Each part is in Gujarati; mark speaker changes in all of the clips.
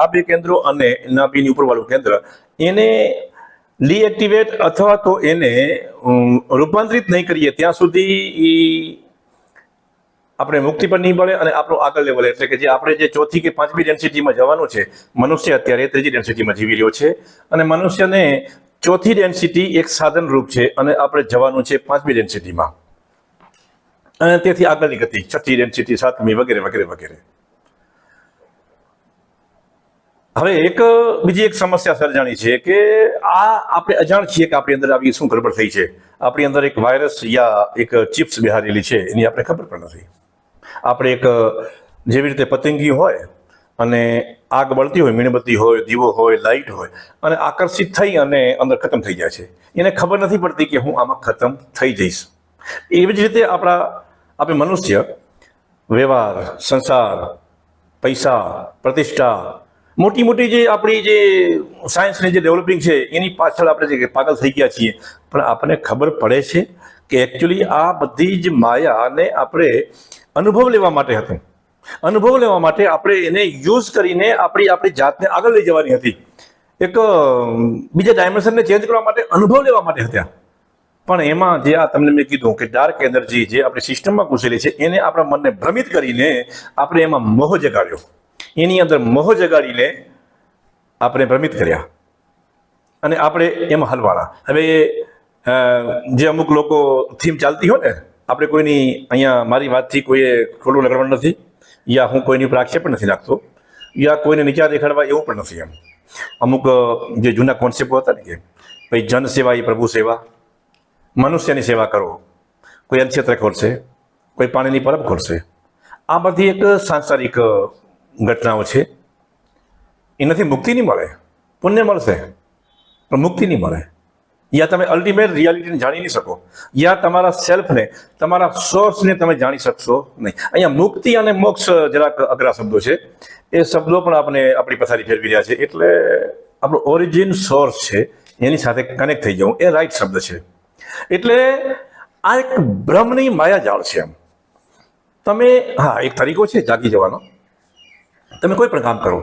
Speaker 1: આ બે કેન્દ્રો અને એના બીની ઉપરવાળું કેન્દ્ર એને ડીએક્ટિવેટ અથવા તો એને રૂપાંતરિત નહીં કરીએ ત્યાં સુધી આપણે મુક્તિ પર નહીં મળે અને આપણું આગળ લેવલ એટલે કે જે આપણે જે ચોથી કે પાંચમી ડેન્સિટીમાં જવાનું છે, મનુષ્ય અત્યારે ત્રીજી ડેન્સિટીમાં જીવી રહ્યો છે અને મનુષ્યને ચોથી ડેન્સિટી એક સાધન રૂપ છે અને આપણે જવાનું છે પાંચમી ડેન્સિટીમાં અને તેથી આગળની ગતિ છઠ્ઠી ડેન્સિટી, સાતમી વગેરે વગેરે વગેરે. હવે બીજી એક સમસ્યા સર્જાણી છે કે આ આપણે અજાણ છીએ કે આપણી અંદર આવી શું ગડબડ થઈ છે. આપણી અંદર એક વાયરસ યા એક ચિપ્સ બિહારેલી છે, એની આપણે ખબર પણ નથી. આપણે એક જેવી રીતે પતંગી હોય અને આગ બળતી હોય, મીણબત્તી હોય, દીવો હોય, લાઇટ હોય અને આકર્ષિત થઈ અને અંદર ખતમ થઈ જાય છે. એને ખબર નથી પડતી કે હું આમાં ખતમ થઈ જઈશ. એવી જ રીતે આપણે મનુષ્ય વ્યવહાર, સંસાર, પૈસા, પ્રતિષ્ઠા, મોટી મોટી જે આપણી જે સાયન્સની જે ડેવલપિંગ છે એની પાછળ આપણે જે પાગલ થઈ ગયા છીએ. પણ આપણને ખબર પડે છે કે એકચ્યુઅલી આ બધી જ માયાને આપણે અનુભવ લેવા માટે હતું. અનુભવ લેવા માટે આપણે એને યુઝ કરીને આપણી જાતને આગળ લઈ જવાની હતી. એક બીજા ડાયમેન્શનને ચેન્જ કરવા માટે અનુભવ લેવા માટે હતા. પણ એમાં જે આ તમને મેં કીધું કે ડાર્ક એનર્જી જે આપણી સિસ્ટમમાં ઘૂસેલી છે એને આપણા મનને ભ્રમિત કરીને આપણે એમાં મોહ જગાડ્યો. એની અંદર મોહ જગાડીને આપણે ભ્રમિત કર્યા અને આપણે એમાં હલવાના. હવે જે અમુક લોકો થીમ ચાલતી હોય ને, આપણે કોઈની અહીંયા મારી વાતથી કોઈએ ખોટું લગાડવાનું નથી, યા હું કોઈની ઉપર આક્ષેપ પણ નથી રાખતો, યા કોઈને નીચા દેખાડવા એવું પણ નથી. એમ અમુક જે જૂના કોન્સેપ્ટો હતા ને કે ભાઈ જન સેવા એ પ્રભુ સેવા, મનુષ્યની સેવા કરો, કોઈ અન્નક્ષેત્ર ખોલશે, કોઈ પાણીની પરબ ખોલશે. આ બધી એક સાંસારિક ઘટનાઓ છે. એનાથી મુક્તિ નહીં મળે, પુણ્ય મળશે પણ મુક્તિ નહીં મળે. યા તમે અલ્ટિમેટ રિયાલિટીને જાણી નહીં શકો, યા તમારા સેલ્ફને, તમારા સોર્સને તમે જાણી શકશો નહીં. અહીંયા મુક્તિ અને મોક્ષ જરાક અઘરા શબ્દો છે. એ શબ્દો પણ આપણી પથારી ફેરવી રહ્યા છે. એટલે આપણો ઓરિજિન સોર્સ છે એની સાથે કનેક્ટ થઈ જવું એ રાઈટ શબ્દ છે. એટલે આ એક બ્રહ્મની માયાજાળ છે. એમ તમે એક તરીકો છે જાગી જવાનો. તમે કોઈ પણ કામ કરો,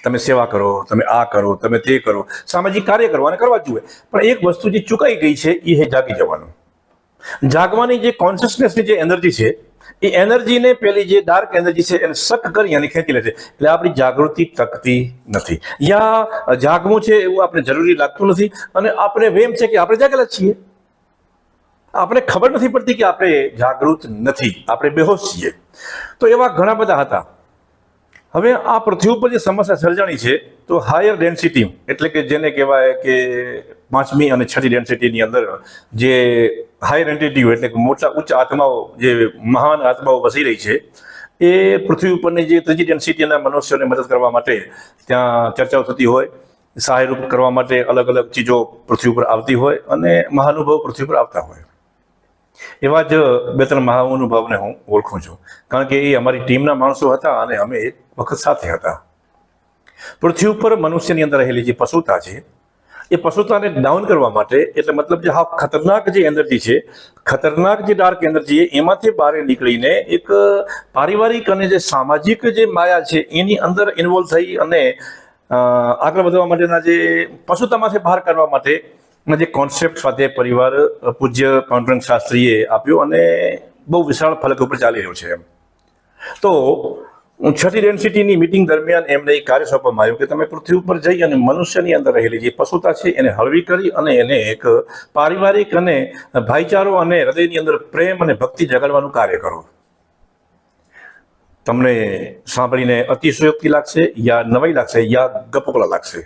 Speaker 1: તમે સેવા કરો, તમે આ કરો, તમે તે કરો, સામાજિક કાર્ય કરો અને કરવા જ જોઈએ. પણ એક વસ્તુ જે ચૂકાઈ ગઈ છે એ છે જાગી જવાનું. જાગવાની જે કોન્શિયસનેસની જે એનર્જી છે એ એનર્જીને પેલી જે ડાર્ક એનર્જી છે એને સક કરી અને ખેંચી લે છે. એટલે આપણી જાગૃતિ ટકતી નથી, યા જાગવું છે એવું આપણે જરૂરી લાગતું નથી અને આપણે વેમ છે કે આપણે જાગેલા છીએ. આપણે ખબર નથી પડતી કે આપણે જાગૃત નથી, આપણે બેહોશ છીએ. તો એવા ઘણા બધા હતા. હવે આ પૃથ્વી ઉપર જે સમસ્યા સર્જાણી છે તો હાયર ડેન્સિટી એટલે કે જેને કહેવાય કે પાંચમી અને છઠ્ઠી ડેન્સિટીની અંદર જે હાયર એન્ટિટી એટલે કે મોટા ઉચ્ચ આત્માઓ, જે મહાન આત્માઓ વસી રહી છે, એ પૃથ્વી ઉપરની જે ત્રીજી ડેન્સિટીના મનુષ્યોને મદદ કરવા માટે ત્યાં ચર્ચાઓ થતી હોય, સહાયરૂપ કરવા માટે અલગ અલગ ચીજો પૃથ્વી ઉપર આવતી હોય અને મહાનુભાવ પૃથ્વી ઉપર આવતા હોય. એવા જ બે ત્રણ મહાનુભાવને હું ઓળખું છું, કારણ કે એ અમારી ટીમના માણસો હતા અને અમે એક વખત સાથે હતા. પૃથ્વી ઉપર મનુષ્યની અંદર રહેલી જે પશુતા છે એ પશુતાને ડાઉન કરવા માટે, એટલે મતલબ જે હા ખતરનાક જે એનર્જી છે, ખતરનાક જે ડાર્ક એનર્જી એમાંથી બહાર નીકળીને એક પારિવારિક અને જે સામાજિક જે માયા છે એની અંદર ઇન્વોલ્વ થઈ અને આગળ વધવા માટેના જે પશુતામાંથી બહાર કાઢવા માટે જે કોન્સેપ્ટ સાથે પરિવાર પૂજ્ય પાંડુરંગ શાસ્ત્રીએ આપ્યો અને બહુ વિશાળ ફલક ઉપર ચાલી રહ્યો છે. એમ તો છઠ્ઠી ડેન્સિટીની મિટિંગ દરમિયાન એમને એક કાર્ય સોંપવામાં આવ્યું કે તમે પૃથ્વી ઉપર જઈ અને મનુષ્યની અંદર રહેલી જે પશુતા છે એને હળવી કરી અને એને એક પારિવારિક અને ભાઈચારો અને હૃદયની અંદર પ્રેમ અને ભક્તિ જગાડવાનું કાર્ય કરો. તમને સાંભળીને અતિશયોક્તિ લાગશે, યા નવાઈ લાગશે, યા ગપોકળા લાગશે,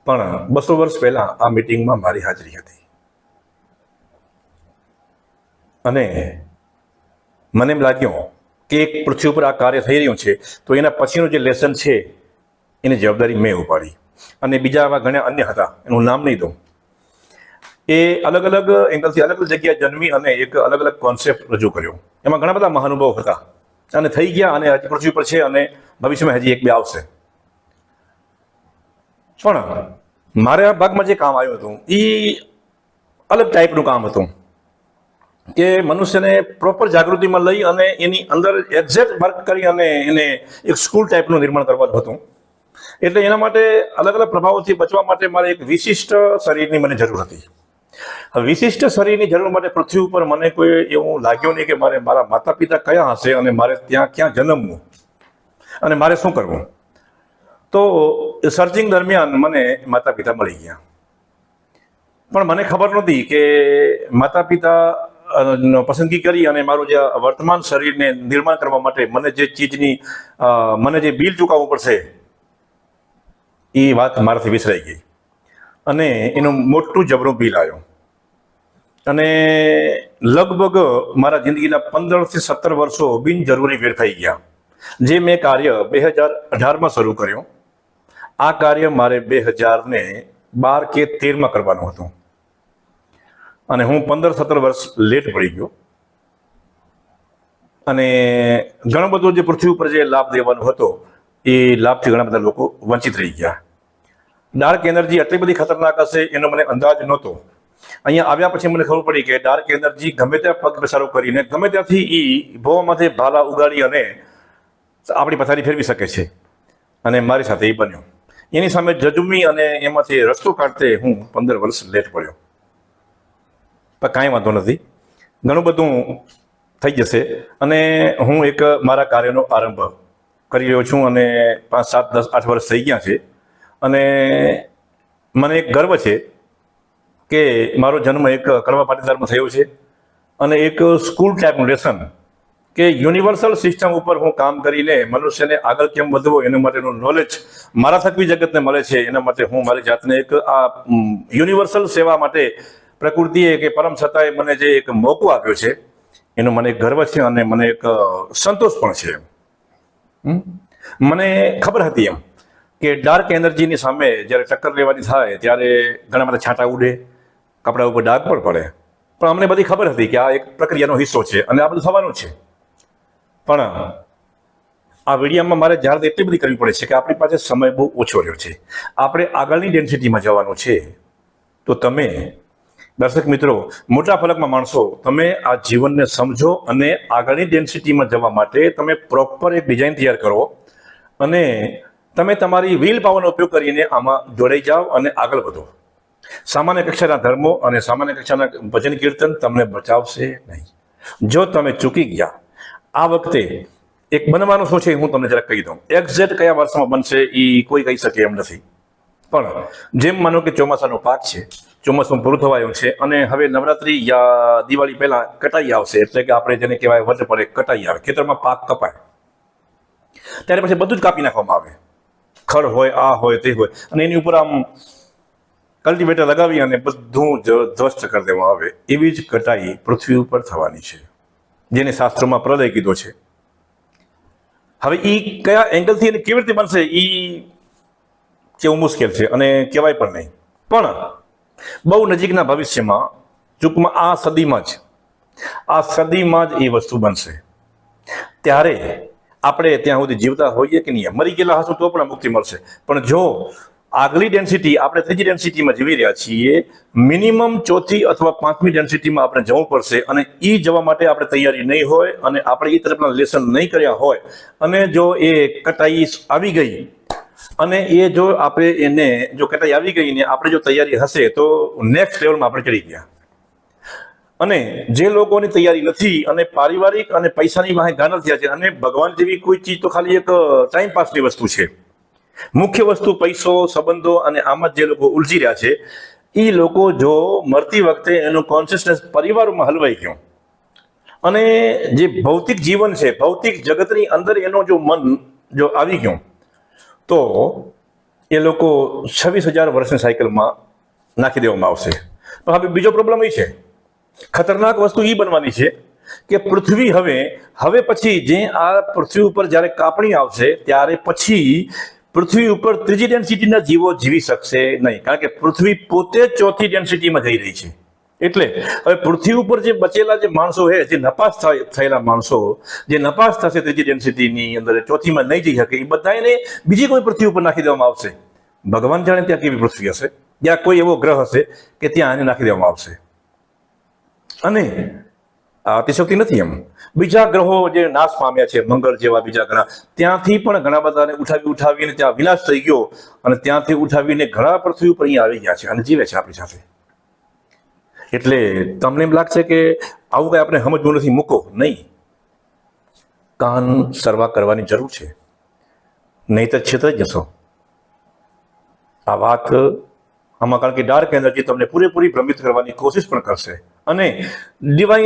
Speaker 1: પણ 200 વર્ષ પહેલા આ મિટિંગમાં મારી હાજરી હતી અને મને એમ લાગ્યું કે એક પૃથ્વી ઉપર આ કાર્ય થઈ રહ્યું છે તો એના પછીનું જે લેસન છે એની જવાબદારી મેં ઉપાડી. અને બીજા આવા ઘણા અન્ય હતા, એનું નામ નહીં દઉં. એ અલગ અલગ એંગલથી અલગ અલગ જગ્યાએ જન્મી અને એક અલગ અલગ કોન્સેપ્ટ રજૂ કર્યો. એમાં ઘણા બધા મહાનુભાવો હતા અને થઈ ગયા અને હજી પૃથ્વી પર છે અને ભવિષ્યમાં હજી એક બે આવશે. પણ મારે આ ભાગમાં જે કામ આવ્યું હતું એ અલગ ટાઈપનું કામ હતું કે મનુષ્યને પ્રોપર જાગૃતિમાં લઈ અને એની અંદર એક્ઝેક્ટ વર્ક કરી અને એને એક સ્કૂલ ટાઈપનું નિર્માણ કરવાનું હતું. એટલે એના માટે અલગ અલગ પ્રભાવોથી બચવા માટે મારે એક વિશિષ્ટ શરીરની મને જરૂર હતી. હવે વિશિષ્ટ શરીરની જરૂર માટે પૃથ્વી ઉપર મને કોઈ એવું લાગ્યું નહીં કે મારે મારા માતા પિતા કયા હશે અને મારે ત્યાં ક્યાં જન્મવું અને મારે શું કરવું. તો સર્ચિંગ દરમિયાન મને માતા પિતા મળી ગયા, પણ મને ખબર નહોતી કે માતા પિતા પસંદગી કરી અને મારું જે વર્તમાન શરીરને નિર્માણ કરવા માટે મને જે ચીજની મને જે બિલ ચૂકવવું પડશે એ વાત મારાથી વિસરાઈ ગઈ અને એનું મોટું જબરું બિલ આવ્યું. અને લગભગ મારા જિંદગીના 15 થી 17 વર્ષો બિનજરૂરી વેડફાઈ ગયા. જે મેં કાર્ય 2018માં શરૂ કર્યું, આ કાર્ય મારે 2012 કે 13માં કરવાનું હતું અને હું 15-17 વર્ષ લેટ પડી ગયો. અને ઘણો બધો જે પૃથ્વી ઉપર જે લાભ દેવાનો હતો એ લાભથી ઘણા બધા લોકો વંચિત રહી ગયા. ડાર્ક એનર્જી એટલી બધી ખતરનાક હશે એનો મને અંદાજ નહોતો. અહીંયા આવ્યા પછી મને ખબર પડી કે ડાર્ક એનર્જી ગમે ત્યાં પગ બેસારો કરીને ગમે ત્યાંથી એ ભોમાંથી ભાલા ઉગાડી અને આપણી પથારી ફેરવી શકે છે. અને મારી સાથે એ બન્યું. એની સામે જજુમી અને એમાંથી રસ્તો કાઢતે હું 15 વર્ષ લેટ પડ્યો. પણ કાંઈ વાંધો નથી, ઘણું બધું થઈ જશે. અને હું એક મારા કાર્યનો આરંભ કરી રહ્યો છું અને 5, 7, 10, 8 વર્ષ થઈ ગયા છે. અને મને એક ગર્વ છે કે મારો જન્મ એક કડવા પાટીદારમાં થયો છે અને એક સ્કૂલ ટાઈપનું લેસન કે યુનિવર્સલ સિસ્ટમ ઉપર હું કામ કરીને મનુષ્યને આગળ કેમ વધવો એના માટેનું નોલેજ મારા થકી જગતને મળે છે. એના માટે હું મારી જાતને એક આ યુનિવર્સલ સેવા માટે પ્રકૃતિએ કે પરમ છતાંય મને જે એક મોકો આપ્યો છે એનો મને એક ગર્વ છે અને મને એક સંતોષ પણ છે. મને ખબર હતી એમ કે ડાર્ક એનર્જીની સામે જ્યારે ટક્કર લેવાની થાય ત્યારે ઘણા બધા છાંટા ઉડે, કપડા ઉપર ડાઘ પણ પડે, પણ અમને બધી ખબર હતી કે આ એક પ્રક્રિયાનો હિસ્સો છે અને આ બધું થવાનું છે. પણ આ વિડીયોમાં મારે જાહેરાત એટલી બધી કરવી પડે છે કે આપણી પાસે સમય બહુ ઓછો રહ્યો છે, આપણે આગળની ડેન્સિટીમાં જવાનું છે. તો તમે દર્શક મિત્રો, મોટા ફલકમાં માણસો, તમે આ જીવનને સમજો અને આગળની ડેન્સિટીમાં જવા માટે તમે પ્રોપર એક ડિઝાઇન તૈયાર કરો અને તમે તમારી વિલ પાવરનો ઉપયોગ કરીને આમાં જોડાઈ જાઓ અને આગળ વધો. સામાન્ય કક્ષાના ધર્મો અને સામાન્ય કક્ષાના ભજન કીર્તન તમને બચાવશે નહીં. જો તમે ચૂકી ગયા, આ વખતે એક બનવાનું શું છે હું તમને જરાક કહી દઉં. એક્ઝેક્ટ કયા વર્ષમાં બનશે એ કોઈ કહી શકે એમ નથી, પણ જેમ માનો કે ચોમાસાનો પાક છે, ચોમાસું પૂરું થવાયું છે અને હવે નવરાત્રી યા દિવાળી પહેલા કટાઈ આવશે, એટલે કે આપણે જેને કહેવાય વટ પડે, કટાઈ આવે, ખેતરમાં પાક કપાય, ત્યારે પછી બધું જ કાપી નાખવામાં આવે. ખડ હોય, આ હોય, તે હોય, અને એની ઉપર આમ કલ્ટિવેટર લગાવી અને બધું જ ધ્વસ્ત કરી દેવામાં આવે. એવી જ કટાઈ પૃથ્વી ઉપર થવાની છે, જેને શાસ્ત્રોમાં પ્રલય કીધો છે. હવે એ કયા એંગલથી અને કેવી રીતે બનશે એ કેવું મુશ્કેલ છે અને કહેવાય પણ નહીં. પણ બહુ નજીકના ભવિષ્યમાં, ટૂંકમાં આ સદીમાં જ એ વસ્તુ બનશે. ત્યારે આપણે ત્યાં સુધી જીવતા હોઈએ કે નહીં, મરી ગયેલા હશું તો પણ મુક્તિ મળશે. પણ જો આગલી ડેન્સિટી, આપણે ત્રીજી ડેન્સિટીમાં જીવી રહ્યા છીએ, મિનિમમ ચોથી અથવા 5મી ડેન્સિટીમાં આપણે જવું પડશે. અને એ જવા માટે આપણે તૈયારી નહીં હોય અને આપણે એ તરફના લેસન નહીં કર્યા હોય અને જો એ કટાઈ આવી ગઈ અને એ જો આપણે એને જો કટાઈ આવી ગઈ ને આપણે જો તૈયારી હશે તો નેક્સ્ટ લેવલમાં આપણે ચડી ગયા. અને જે લોકોની તૈયારી નથી અને પારિવારિક અને પૈસાની વાહે ગાનલ થયા છે, અને ભગવાન જેવી કોઈ ચીજ તો ખાલી એક ટાઈમ પાસની વસ્તુ છે. મુખ્ય વસ્તુ પૈસો, સંબંધો, અને આમાં જે લોકો ઉલઝી રહ્યા છે એ લોકો જો મરતી વખતે એનું કોન્શિયસનેસ પરિવારોમાં હલવાઈ ગયું અને જે ભૌતિક જીવન છે, ભૌતિક જગતની અંદર એનો જો મન જો આવી ગયું તો એ લોકો 26,000 વર્ષની સાયકલમાં નાખી દેવામાં આવશે. પણ હવે બીજો પ્રોબ્લેમ એ છે, ખતરનાક વસ્તુ એ બનવાની છે કે પૃથ્વી હવે પછી જે આ પૃથ્વી ઉપર જ્યારે કાપણી આવશે ત્યારે પછી પૃથ્વી ઉપર ત્રીજી ડેન્સિટીના જીવો જીવી શકશે નહીં, કારણ કે પૃથ્વી પોતે ચોથી ડેન્સિટીમાં જઈ રહી છે. એટલે હવે પૃથ્વી ઉપર જે બચેલા જે માણસો છે, જે નપાસ થયેલા માણસો, જે નપાસ થશે ત્રીજી ડેન્સિટીની અંદર, ચોથીમાં નહીં જઈ શકે, એ બધાને બીજી કોઈ પૃથ્વી ઉપર નાખી દેવામાં આવશે. ભગવાન જાણે ત્યાં કેવી પૃથ્વી હશે, ત્યાં કોઈ એવો ગ્રહ હશે કે ત્યાં એને નાખી દેવામાં આવશે. અને આ અતિશયોક્તિ નથી એમ. બીજા ગ્રહો જે નાશ પામ્યા છે, મંગળ જેવા બીજા ઘણા, ત્યાંથી પણ ઘણા બધાને ઉઠાવીને ત્યાં વિનાશ થઈ ગયો, અને ત્યાંથી ઉઠાવીને ઘણા પૃથ્વી ઉપર અહીંયા આવી ગયા છે અને જીવે છે આપણી સાથે. એટલે તમને એમ લાગશે કે આવું કઈ આપણે સમજવું નથી, મૂકો નહીં. કાન સરવા કરવાની જરૂર છે, નહીં તો છેતરાઈ જશો. આ વાત આમાં, કારણ કે ડાર્ક એનર્જી તમને પૂરેપૂરી ભ્રમિત કરવાની કોશિશ પણ કરશે, અને ડિવાઇન